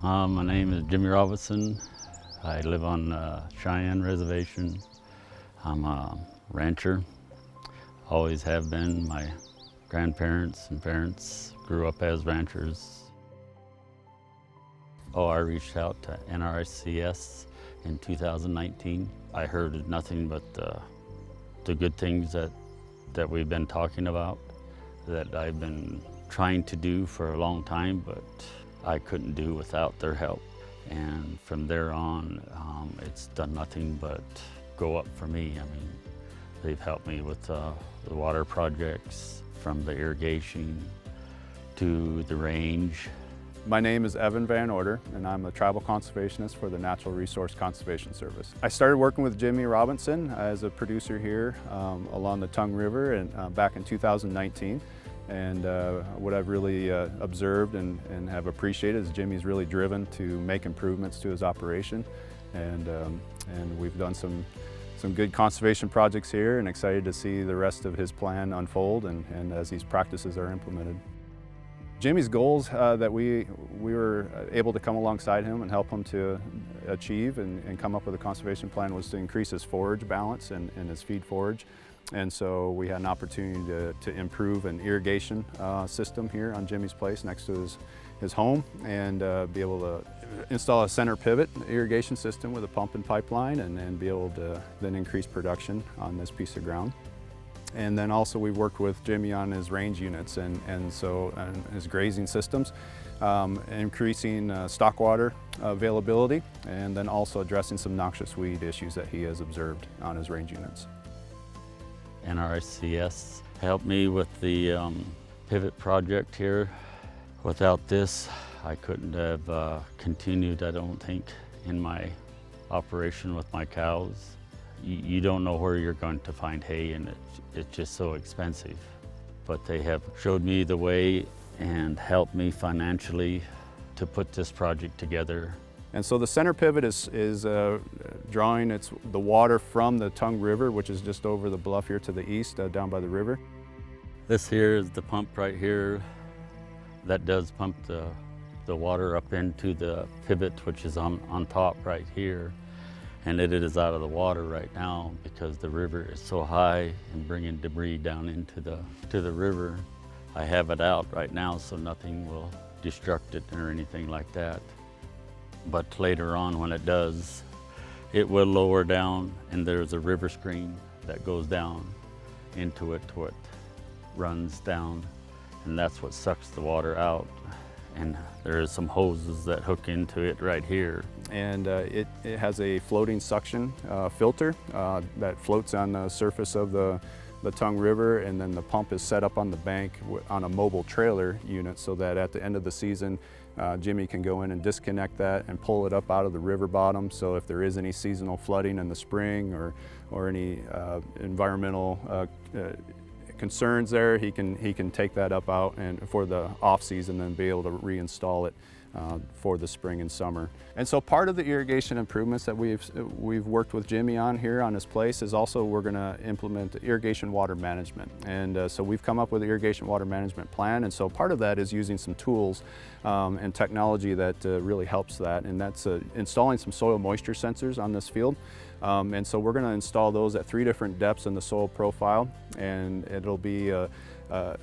My name is Jimmy Robinson. I live on Cheyenne Reservation. I'm a rancher, always have been. My grandparents and parents grew up as ranchers. I reached out to NRCS in 2019. I heard nothing but the good things that we've been talking about, that I've been trying to do for a long time, but I couldn't do without their help. And from there on, it's done nothing but go up for me. I mean, they've helped me with the water projects, from the irrigation to the range. My name is Evan Van Order, and I'm a tribal conservationist for the Natural Resource Conservation Service. I started working with Jimmy Robinson as a producer here along the Tongue River back in 2019. And what I've really observed and have appreciated is Jimmy's really driven to make improvements to his operation. And we've done some good conservation projects here, and excited to see the rest of his plan unfold and as these practices are implemented. Jimmy's goals that we were able to come alongside him and help him to achieve and come up with a conservation plan was to increase his forage balance and his feed forage. And so we had an opportunity to improve an irrigation system here on Jimmy's place next to his home, and be able to install a center pivot irrigation system with a pump and pipeline, and be able to then increase production on this piece of ground. And then also we worked with Jimmy on his range units and his grazing systems, increasing stock water availability, and then also addressing some noxious weed issues that he has observed on his range units. NRCS helped me with the pivot project here. Without this, I couldn't have continued, I don't think, in my operation with my cows. You don't know where you're going to find hay, and it's just so expensive. But they have showed me the way and helped me financially to put this project together. And so the center pivot is drawing the water from the Tongue River, which is just over the bluff here to the east, down by the river. This here is the pump right here that does pump the water up into the pivot, which is on top right here. And it is out of the water right now because the river is so high and bringing debris down into the river. I have it out right now so nothing will destruct it or anything like that. But later on, when it does, it will lower down, and there's a river screen that goes down into it to it runs down, and that's what sucks the water out. And there's some hoses that hook into it right here. And it has a floating suction filter that floats on the surface of the Tongue River, and then the pump is set up on the bank on a mobile trailer unit, so that at the end of the season, Jimmy can go in and disconnect that and pull it up out of the river bottom. So if there is any seasonal flooding in the spring or any environmental concerns there, he can take that up out and for the off season, then be able to reinstall it for the spring and summer. And so part of the irrigation improvements that we've worked with Jimmy on here on his place is also we're going to implement irrigation water management. And so we've come up with an irrigation water management plan, and so part of that is using some tools and technology that really helps that, and that's installing some soil moisture sensors on this field. And so we're going to install those at 3 different depths in the soil profile, and it'll be a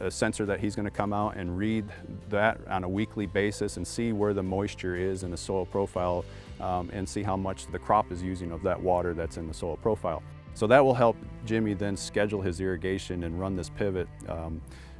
sensor that he's going to come out and read that on a weekly basis and see where the moisture is in the soil profile, and see how much the crop is using of that water that's in the soil profile. So that will help Jimmy then schedule his irrigation and run this pivot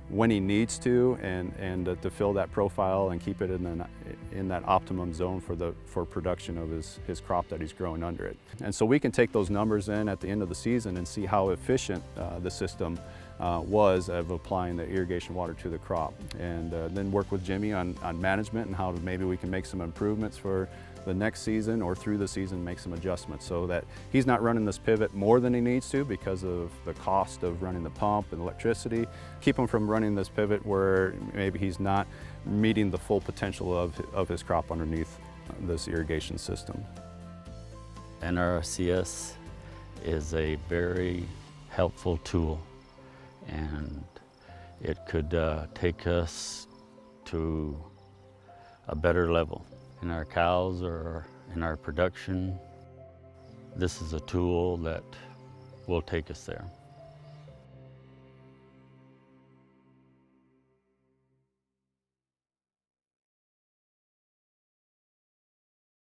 when he needs to, and to fill that profile and keep it in that optimum zone for production of his crop that he's growing under it. And so we can take those numbers in at the end of the season and see how efficient the system was of applying the irrigation water to the crop, and then work with Jimmy on management and how maybe we can make some improvements for the next season or through the season, make some adjustments so that he's not running this pivot more than he needs to because of the cost of running the pump and electricity. Keep him from running this pivot where maybe he's not meeting the full potential of his crop underneath this irrigation system. NRCS is a very helpful tool, and it could take us to a better level. in our cows or in our production, this is a tool that will take us there.